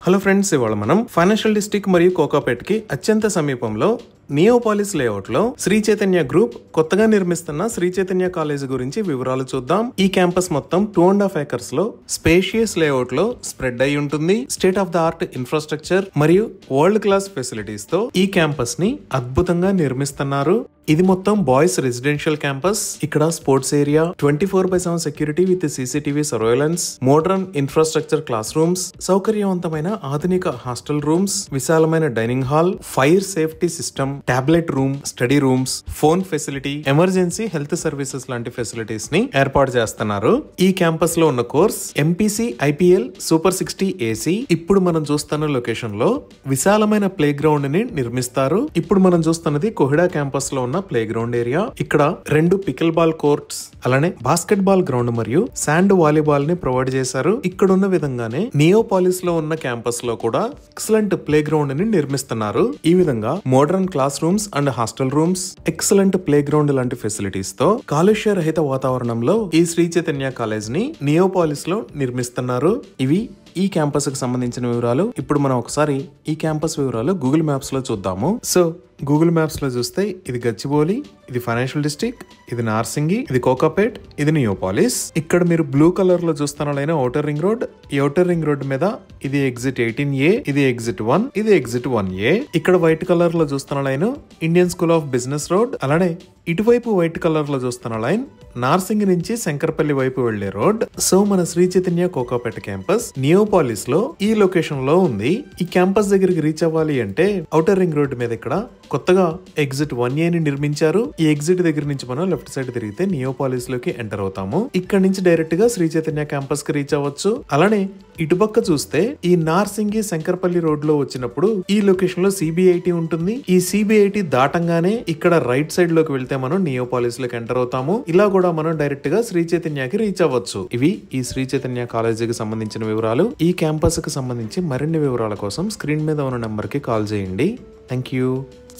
Hello friends, ఇవాళ మనం financial district మరియు కోకాపేట్ కి అత్యంత సమీపంలో నియోపాలిస్ లేఅవుట్ లో శ్రీ చైతన్య గ్రూప్ కొత్తగా నిర్మిస్తున్న శ్రీ చైతన్య కాలేజ్ గురించి వివరాలు చూద్దాం. ఈ క్యాంపస్ మొత్తం 2.5 acres లో స్పేషియస్ లేఅవుట్ లో స్ప్రెడ్ అయి ఉంటుంది. State of the art infrastructure మరియు వరల్డ్ క్లాస్ ఫెసిలిటీస్ తో ఈ క్యాంపస్ ని అద్భుతంగా నిర్మిస్తున్నారు. ఇది మొత్తం బాయ్స్ రెసిడెన్షియల్ క్యాంపస్. ఇక్కడ sports area, 24/7 security with CCTV surveillance, modern infrastructure class rooms, సౌకర్యవంతమైన ఆధునిక హాస్టల్ రూమ్స్, విశాలమైన dining hall, fire safety system, tablet room, study rooms, phone facility, emergency health services లాంటి ఫెసిలిటీస్ ని ఏర్పాటు చేస్తున్నారు. ఈ క్యాంపస్ లో ఉన్న course MPC IPL super 60 AC. ఇప్పుడు మనం చూస్తున్న లొకేషన్ లో విశాలమైన ప్లే గ్రౌండ్ ని నిర్మిస్తారు. ఇప్పుడు మనం చూస్తున్నది కోహిడా క్యాంపస్ లో ఉన్న ప్లే గ్రౌండ్ ఏరియా. ఇక్కడ 2 పికిల్ బాల్ కోర్ట్స్, అలానే బాస్కెట్ బాల్ గ్రౌండ్ మరియు శాండ్ వాలీబాల్ ని ప్రొవైడ్ చేశారు. ఇక్కడ ఉన్న విధంగానే నియోపాలిస్ లో ఉన్న క్యాంపస్ లో కూడా ఎక్సలెంట్ ప్లే గ్రౌండ్ ని నిర్మిస్తున్నారు. ఈ విధంగా modern class rooms and hostel rooms, excellent play ground లాంటి ఫెసిలిటీస్ తో కాలుష్య రహిత వాతావరణంలో ఈ శ్రీ చైతన్య కాలేజ్ ని నియోపాలిస్ లో నిర్మిస్తున్నారు. ఇవి ఈ క్యాంపస్ కి సంబంధించిన వివరాలు. ఇప్పుడు మనం ఒకసారి ఈ క్యాంపస్ వివరాలు గూగుల్ మ్యాప్స్ లో చూద్దాము. సో గూగుల్ మ్యాప్స్ లో చూస్తే ఇది గచ్చిబౌలి, ఇది ఫైనాన్షియల్ డిస్ట్రిక్ట్, ఇది నార్సింగి, ఇది కోకాపేట్, ఇది నియోపాలిస్. ఇక్కడ మీరు బ్లూ కలర్ లో చూస్తున్న ఔటర్ రింగ్ రోడ్. ఈ ఔటర్ రింగ్ రోడ్ మీద ఇది ఎగ్జిట్ 18A, ఇది ఎగ్జిట్ 1, ఇది ఎగ్జిట్ 1A. ఇక్కడ వైట్ కలర్ లో చూస్తున్న line Indian school of business road. అలానే ఇటువైపు వైట్ కలర్ లో చూస్తున్న లైన్ నార్సింగి నుంచి శంకర్పల్లి వైపు వెళ్లే రోడ్. సో మన శ్రీ చైతన్య కోకాపేట క్యాంపస్ నియోపాలిస్ లో ఈ లొకేషన్ లో ఉంది. ఈ క్యాంపస్ దగ్గరికి రీచ్ అవ్వాలి అంటే ఔటర్ రింగ్ రోడ్ మీద ఇక్కడ కొత్తగా ఎగ్జిట్ 1A ని నిర్మించారు. ఈ ఎగ్జిట్ దగ్గర నుంచి మనం లెఫ్ట్ సైడ్ తిరిగితే నియోపాలిస్ లోకి ఎంటర్ అవుతాము. ఇక్కడ నుంచి డైరెక్ట్ గా శ్రీ చైతన్య క్యాంపస్ కి రీచ్ అవ్వచ్చు. అలానే ఇటుపక్క చూస్తే ఈ నార్సింగి శంకర్పల్లి రోడ్ లో వచ్చినప్పుడు ఈ లొకేషన్ లో CBIT ఉంటుంది. ఈ CBIT దాటంగానే ఇక్కడ రైట్ సైడ్ లోకి వెళ్తే మనం నియోపాలిస్ లోకి ఎంటర్ అవుతాము. ఇలా కూడా మనం డైరెక్ట్ గా శ్రీ చైతన్యకి రీచ్ అవ్వచ్చు. ఇవి ఈ శ్రీ చైతన్య కాలేజీకి సంబంధించిన వివరాలు. ఈ క్యాంపస్ కి సంబంధించి మరిన్ని వివరాల కోసం స్క్రీన్ మీద ఉన్న నెంబర్ కి కాల్ చేయండి. Thank you.